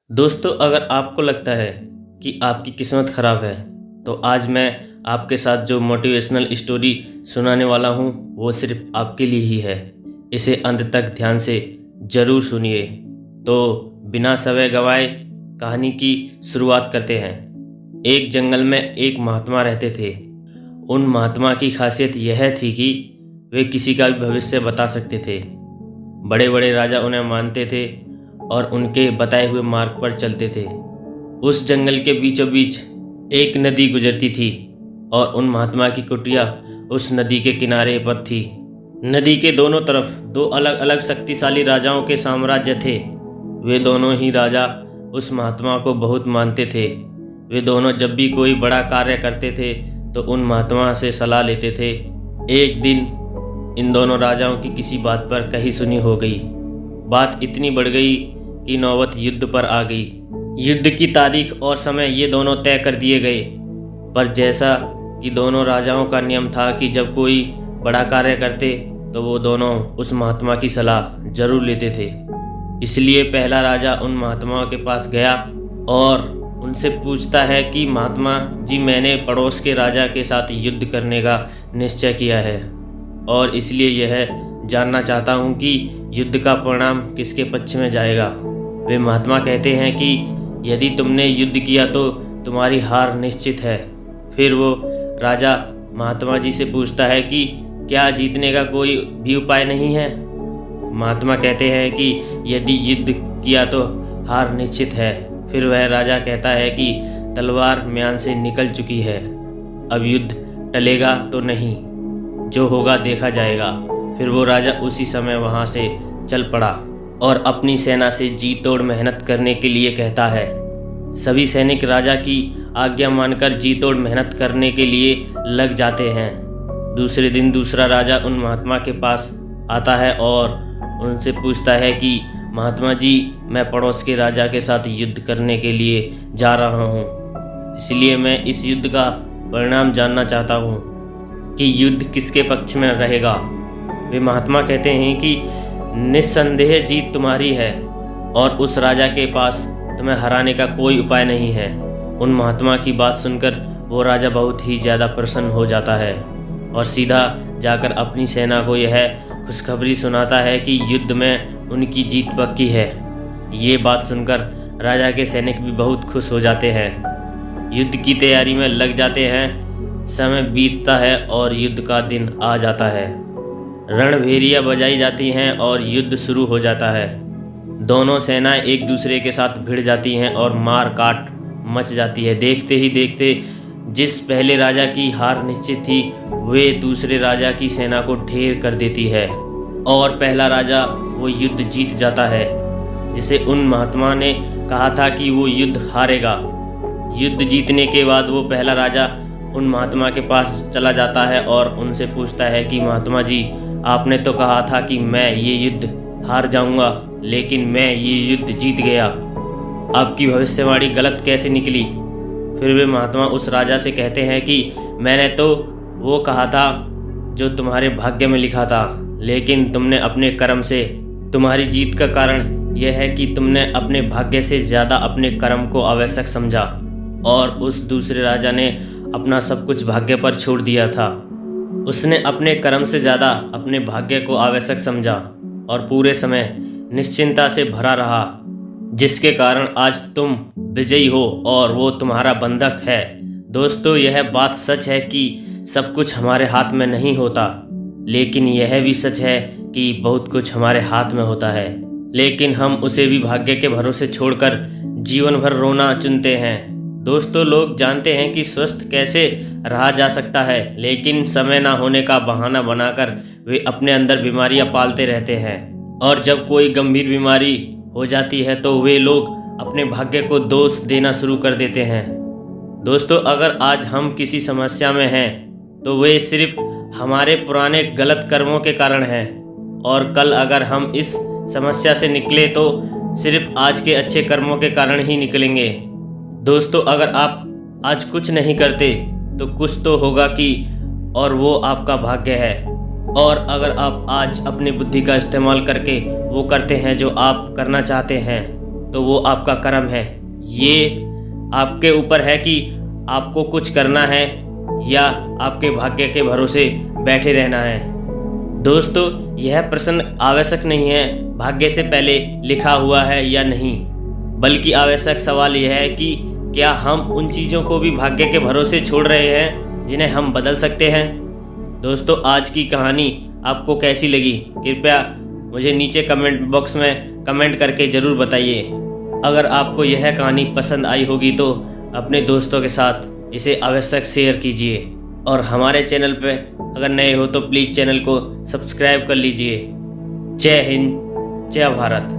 दोस्तों, अगर आपको लगता है कि आपकी किस्मत ख़राब है तो आज मैं आपके साथ जो मोटिवेशनल स्टोरी सुनाने वाला हूँ वो सिर्फ आपके लिए ही है। इसे अंत तक ध्यान से ज़रूर सुनिए। तो बिना समय गंवाए कहानी की शुरुआत करते हैं। एक जंगल में एक महात्मा रहते थे। उन महात्मा की खासियत यह थी कि वे किसी का भी भविष्य बता सकते थे। बड़े बड़े राजा उन्हें मानते थे और उनके बताए हुए मार्ग पर चलते थे। उस जंगल के बीचों बीच एक नदी गुजरती थी और उन महात्मा की कुटिया उस नदी के किनारे पर थी। नदी के दोनों तरफ दो अलग अलग शक्तिशाली राजाओं के साम्राज्य थे। वे दोनों ही राजा उस महात्मा को बहुत मानते थे। वे दोनों जब भी कोई बड़ा कार्य करते थे तो उन महात्मा से सलाह लेते थे। एक दिन इन दोनों राजाओं की किसी बात पर कही सुनी हो गई। बात इतनी बढ़ गई कि नौबत युद्ध पर आ गई। युद्ध की तारीख और समय ये दोनों तय कर दिए गए। पर जैसा कि दोनों राजाओं का नियम था कि जब कोई बड़ा कार्य करते तो वो दोनों उस महात्मा की सलाह जरूर लेते थे। इसलिए पहला राजा उन महात्माओं के पास गया और उनसे पूछता है कि महात्मा जी, मैंने पड़ोस के राजा के साथ युद्ध करने का निश्चय किया है और इसलिए यह जानना चाहता हूँ कि युद्ध का परिणाम किसके पक्ष में जाएगा। वे महात्मा कहते हैं कि यदि तुमने युद्ध किया तो तुम्हारी हार निश्चित है। फिर वो राजा महात्मा जी से पूछता है कि क्या जीतने का कोई भी उपाय नहीं है। महात्मा कहते हैं कि यदि युद्ध किया तो हार निश्चित है। फिर वह राजा कहता है कि तलवार म्यान से निकल चुकी है, अब युद्ध टलेगा तो नहीं, जो होगा देखा जाएगा। फिर वो राजा उसी समय वहाँ से चल पड़ा और अपनी सेना से जी तोड़ मेहनत करने के लिए कहता है। सभी सैनिक राजा की आज्ञा मानकर जी तोड़ मेहनत करने के लिए लग जाते हैं। दूसरे दिन दूसरा राजा उन महात्मा के पास आता है और उनसे पूछता है कि महात्मा जी, मैं पड़ोस के राजा के साथ युद्ध करने के लिए जा रहा हूँ, इसलिए मैं इस युद्ध का परिणाम जानना चाहता हूँ कि युद्ध किसके पक्ष में रहेगा। वे महात्मा कहते हैं कि निस्संदेह जीत तुम्हारी है और उस राजा के पास तुम्हें हराने का कोई उपाय नहीं है। उन महात्मा की बात सुनकर वो राजा बहुत ही ज़्यादा प्रसन्न हो जाता है और सीधा जाकर अपनी सेना को यह खुशखबरी सुनाता है कि युद्ध में उनकी जीत पक्की है। ये बात सुनकर राजा के सैनिक भी बहुत खुश हो जाते हैं। युद्ध की तैयारी में लग जाते हैं। समय बीतता है और युद्ध का दिन आ जाता है। रणभेरियाँ बजाई जाती हैं और युद्ध शुरू हो जाता है। दोनों सेनाएं एक दूसरे के साथ भिड़ जाती हैं और मार काट मच जाती है। देखते ही देखते जिस पहले राजा की हार निश्चित थी वे दूसरे राजा की सेना को ढेर कर देती है और पहला राजा वो युद्ध जीत जाता है जिसे उन महात्मा ने कहा था कि वो युद्ध हारेगा। युद्ध जीतने के बाद वो पहला राजा उन महात्मा के पास चला जाता है और उनसे पूछता है कि महात्मा जी, आपने तो कहा था कि मैं ये युद्ध हार जाऊंगा, लेकिन मैं ये युद्ध जीत गया। आपकी भविष्यवाणी गलत कैसे निकली। फिर वे महात्मा उस राजा से कहते हैं कि मैंने तो वो कहा था जो तुम्हारे भाग्य में लिखा था, लेकिन तुमने अपने कर्म से, तुम्हारी जीत का कारण यह है कि तुमने अपने भाग्य से ज़्यादा अपने कर्म को आवश्यक समझा और उस दूसरे राजा ने अपना सब कुछ भाग्य पर छोड़ दिया था। उसने अपने कर्म से ज़्यादा अपने भाग्य को आवश्यक समझा और पूरे समय निश्चिंता से भरा रहा, जिसके कारण आज तुम विजयी हो और वो तुम्हारा बंधक है। दोस्तों, यह बात सच है कि सब कुछ हमारे हाथ में नहीं होता, लेकिन यह भी सच है कि बहुत कुछ हमारे हाथ में होता है, लेकिन हम उसे भी भाग्य के भरोसे छोड़कर जीवन भर रोना चुनते हैं। दोस्तों, लोग जानते हैं कि स्वस्थ कैसे रहा जा सकता है, लेकिन समय ना होने का बहाना बनाकर वे अपने अंदर बीमारियां पालते रहते हैं और जब कोई गंभीर बीमारी हो जाती है तो वे लोग अपने भाग्य को दोष देना शुरू कर देते हैं। दोस्तों, अगर आज हम किसी समस्या में हैं तो वे सिर्फ हमारे पुराने गलत कर्मों के कारण हैं और कल अगर हम इस समस्या से निकले तो सिर्फ आज के अच्छे कर्मों के कारण ही निकलेंगे। दोस्तों, अगर आप आज कुछ नहीं करते तो कुछ तो होगा कि, और वो आपका भाग्य है। और अगर आप आज अपनी बुद्धि का इस्तेमाल करके वो करते हैं जो आप करना चाहते हैं तो वो आपका कर्म है। ये आपके ऊपर है कि आपको कुछ करना है या आपके भाग्य के भरोसे बैठे रहना है। दोस्तों, यह प्रश्न आवश्यक नहीं है भाग्य से पहले लिखा हुआ है या नहीं, बल्कि आवश्यक सवाल यह है कि क्या हम उन चीज़ों को भी भाग्य के भरोसे छोड़ रहे हैं जिन्हें हम बदल सकते हैं। दोस्तों, आज की कहानी आपको कैसी लगी कृपया मुझे नीचे कमेंट बॉक्स में कमेंट करके ज़रूर बताइए। अगर आपको यह कहानी पसंद आई होगी तो अपने दोस्तों के साथ इसे आवश्यक शेयर कीजिए और हमारे चैनल पे अगर नए हो तो प्लीज़ चैनल को सब्सक्राइब कर लीजिए। जय हिंद, जय भारत।